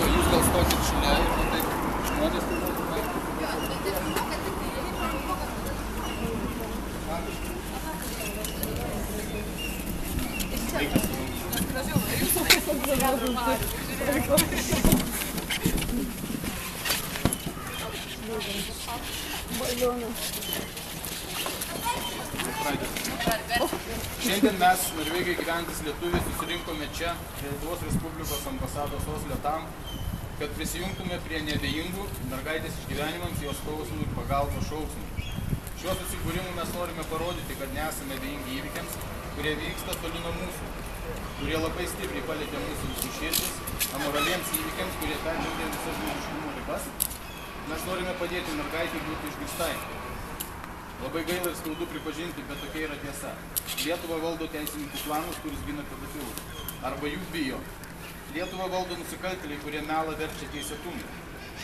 Jūs gal stokit šalia ir taip žmonės tai būtų vaikų. Šiandien mes, Norvegijoje gyvenantys lietuviai, susirinkome čia, Lietuvos Respublikos ambasados Osle tam, kad prisijungtume prie neabejingų mergaitės išgyvenimams, jos skausmų ir pagalbos šauksmų. Šiuo susibūrimu mes norime parodyti, kad nesame abejingi įvykiams, kurie vyksta toli nuo mūsų, kurie labai stipriai palietė mūsų visų širdis, amoraliems įvykiams, kurie peržengė visas žmogiškumo ribas. Mes norime padėti mergaitei būti išgirstai. Labai gaila ir skaudu pripažinti, bet tokia yra tiesa. Lietuvą valdo teisininkų klanas, kuris gina pedofilus. Arba jų bijo. Lietuvą valdo nusikaltėliai, kurie melą verčia teisėtumui.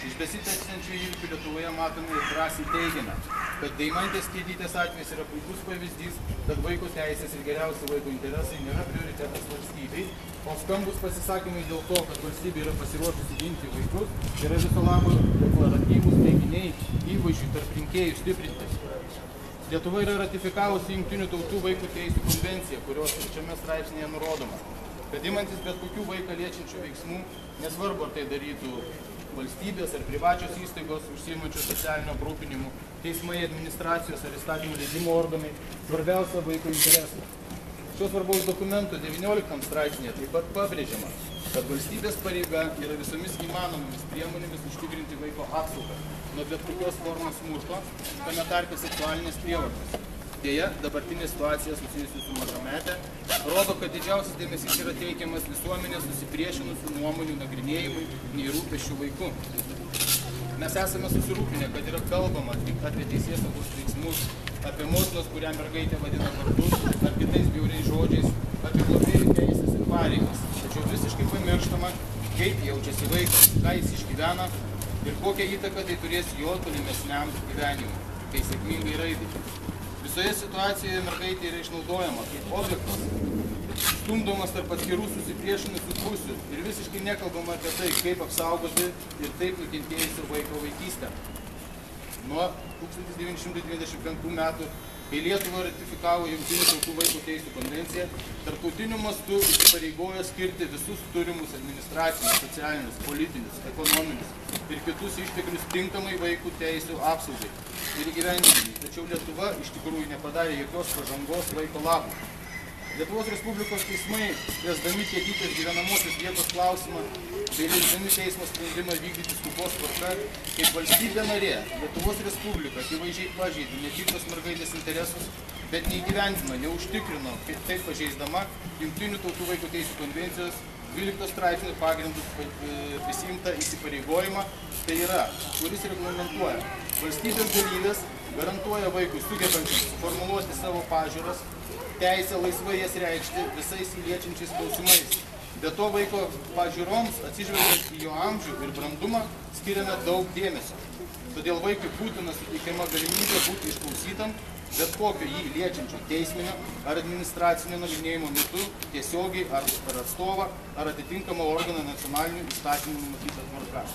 Iš besitęsiančių įvykių Lietuvoje matome ir drąsiai teigiame, kad Deimantės Kėdytės atvejis yra puikus pavyzdys, kad vaiko teisės ir geriausi vaiko interesai nėra prioritetas valstybei, o skambus pasisakymai dėl to, kad valstybė yra pasiruošusi ginti vaikus, yra viso labo deklaratyvūs teiginiai įvaizdžių tarp rinkėjų stiprinti. Lietuva yra ratifikavusi Jungtinių tautų vaikų teisių konvenciją, kurios trečiame straipsnėje nurodoma, kad imantis bet kokių vaiką liečiančių veiksmų, nesvarbu ar tai darytų valstybės ar privačios įstaigos užsiimančios socialinio aprūpinimu, teismai, administracijos ar įstatymų leidimo organai, svarbiausia vaiko interesų. Šios svarbaus dokumento 19 straipsnėje taip pat pabrėžiama, kad valstybės pareiga yra visomis įmanomomis priemonėmis užtikrinti vaiko apsaugą nuo bet kokios formos smurto, tame tarpe seksualinės prievartos. Deja, dabartinė situacija susijusi su mažamete rodo, kad didžiausias dėmesys yra teikiamas visuomenės susipriešinusių nuomonių nagrinėjimui nei rūpesčių vaikų. Mes esame susirūpinę, kad yra kalbama tik apie teisėsaugos veiksmus, apie motinos, kurią mergaitė vadina vardu, ar kitais bjauriais žodžiais, apie globėjų teisės ir pareigas. Tačiau visiškai pamirštama, kaip jaučiasi vaikas, ką jis išgyvena ir kokią įtaką tai turės jo tolimesniam gyvenimui, kai sėkmingai raidai. Visoje situacijoje mergaitė yra išnaudojama kaip objektas, stumdomas tarp atskirų susipriešinusių pusių ir visiškai nekalbama apie tai, kaip apsaugoti ir taip nukentėjusio vaiko vaikystę. Nuo 1995 metų, kai Lietuva ratifikavo Jungtinių tautų vaiko teisių konvenciją, tarptautiniu mastu įsipareigojo skirti visus turimus administracinius, socialinius, politinius, ekonominius ir kitus išteklius tinkamai vaikų teisių apsaugai ir įgyvendinimui. Tačiau Lietuva iš tikrųjų nepadarė jokios pažangos vaiko labui. Lietuvos Respublikos teismai, spręsdami Kėdytės gyvenamosios vietos klausimą, bei leisdami teismo sprendimą vykdyti skubos tvarka, kaip valstybė narė, Lietuvos Respublika akivaizdžiai pažeidė ne tik tos mergaitės interesus, bet neįgyvendino, neužtikrino, kaip taip pažeisdama Jungtinių tautų vaiko teisių konvencijos 12 straipsnių pagrindų prisiimtą įsipareigojimą, tai yra, kuris reglamentuoja valstybės dalyvės, garantuoja vaikui sugebančiams suformuluoti savo pažiūras, teisę laisvai jas reikšti visais įliečiančiais klausimais. Be to vaiko pažiūroms, atsižvelgiant į jo amžių ir brandumą, skiriame daug dėmesio. Todėl vaikui būtina suteikiama galimybė būti išklausytam bet kokio jį liečiančio teisminio ar administracinio nagrinėjimo metu tiesiogiai ar per atstovą ar atitinkamą organą nacionalinių įstatymų numatytą tvarka.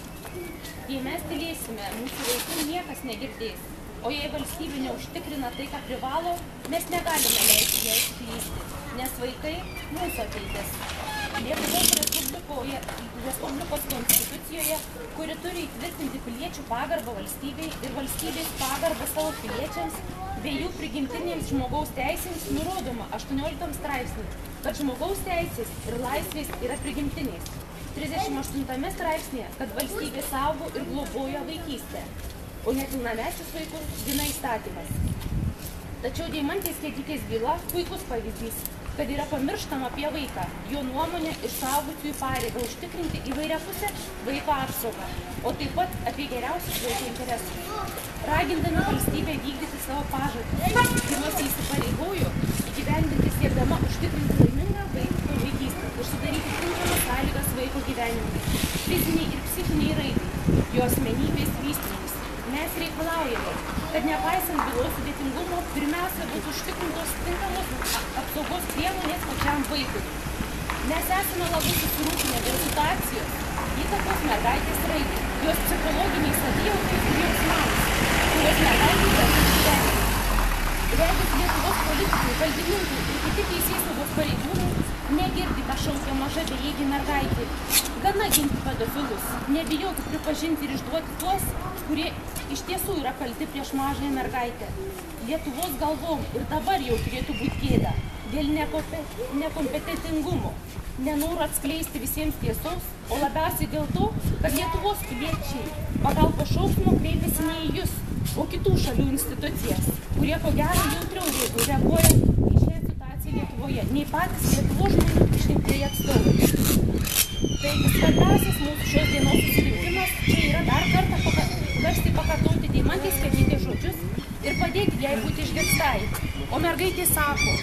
Jei mes tylėsime, mūsų vaikų niekas negirdės. O jei valstybė neužtikrina tai, ką privalo, mes negalime leisti jai suklysti, nes vaikai mūsų ateitis. Lietuvos Respublikos konstitucijoje, kuri turi įtvirtinti piliečių pagarbą valstybei ir valstybės pagarbą savo piliečiams, bei jų prigimtinėms žmogaus teisėms nurodoma 18 straipsnį, kad žmogaus teisės ir laisvės yra prigimtinės. 38 straipsnėje, kad valstybė saugo ir globoja vaikystę, o nepilnamečius vaikus gina įstatymas. Tačiau Deimantės Kėdytės byla puikus pavyzdys, kad yra pamirštama apie vaiką, jo nuomonę ir suaugusiųjų pareigą užtikrinti įvairiapusę vaiko apsaugą, o taip pat apie geriausius vaiko interesus. Ragindami valstybę vykdyti savo pažadus, kuriuos įsipareigojo įgyvendinti siekdama užtikrinti laimingą vaiko vaikystę ir sudaryti tinkamas sąlygas vaiko gyvenimui, fiziniai ir psichiniai raidai, jo asmenybės vystymus. Mes mes reikalaujame, kad nepaisant bylos sudėtingumo, pirmiausia bus užtikrintos tinkamos apsaugos priemonės pačiam vaikui. Mes esame labai susirūpinę dėl situacijos įtakos mergaitės raidai, jos psichologiniai savijautai ir jausmams, kurios mergaitės gali gyventi. Regis Lietuvos politikų, valdininkų ir kiti teisėsaugos pareigūnai negirdi, ką šaukia maža bejėgė mergaitė. Gana ginti pedofilus, nebijoti pripažinti ir išduoti tuos, kurie iš tiesų yra kalti prieš mažąją mergaitę. Lietuvos galvom ir dabar jau turėtų būti gėda dėl nekompetentingumo, nenoro atskleisti visiems tiesos, o labiausiai dėl to, kad Lietuvos piliečiai pagalbos šauksmo kreipiasi ne į jūs, o kitų šalių institucijas, kurie ko gero jautriau reaguoja į šią situaciją Lietuvoje, nei patys Lietuvos žmonių išrinktieji atstovai. Taigi svarbiausias mūsų šios dienos susirinkimas čia yra dar kartą garsiai pakartoti Deimantės Kanytės žodžius ir padėti jai būti išgirstai. O mergaitė sako,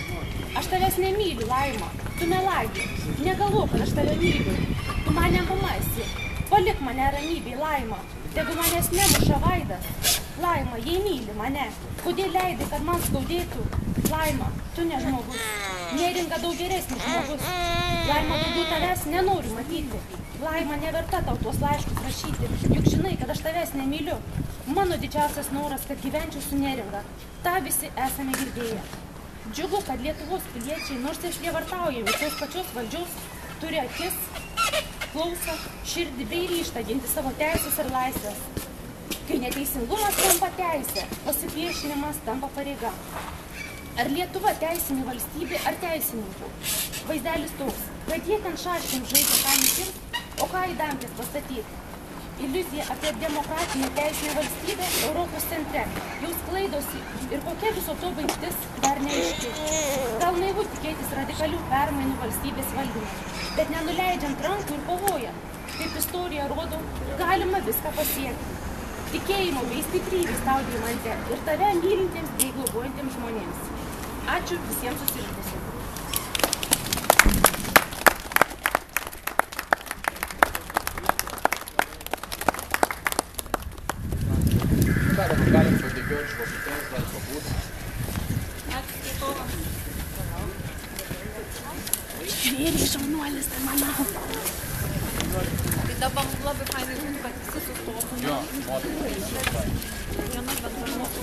aš tavęs nemyliu, Laima, tu melagi, negalvok, kad aš tave myliu, tu mane pamasi, palik mane ramybėj, Laima, tegu manęs nemuša vaidas. Laima, jei myli mane, kodėl leidai, kad man skaudėtų? Laima, tu ne žmogus, Neringa daug geresnis žmogus. Laima, daugiau tavęs nenoriu matyti. Laima, neverta tau tuos laiškus rašyti, juk žinai, kad aš tavęs nemyliu. Mano didžiausias noras, kad gyvenčiau su Neringa. Ta visi esame girdėję. Džiugu, kad Lietuvos piliečiai, nors ir prievartaujami tos pačios valdžios, turi akis, klausą, širdį bei ryžtą ginti savo teisės ir laisvės. Kai neteisingumas tampa teisė, pasipriešinimas tampa pareiga. Ar Lietuva teisinė valstybė ar teisininkų? Vaizdelis toks, kad jie ten šaškim žaidžia ką nukirt, o ką į damkės pastatyti. Iliuzija apie demokratinę teisinę valstybę Europos centre jau sklaidosi ir kokia viso to baigtis dar neaiški. Gal naivu tikėtis radikalių permainų valstybės valdymą, bet nenuleidžiant rankų ir kovojant, kaip istorija rodo, galima viską pasiekti. Tikėjimo bei stiprybės tau, Deimante, ir tave mylintiems bei globojantiems žmonėms. Ačiū visiems susirinkusiems. Galim padėkioti žvakutės, gal pabūti. Ačiū, Dietovas. Vėriai šaunuolis, tai manau. Tai dabar labai fainai būtų, kad visi sustotų. Jo, moteris. Viena bendra mūsų.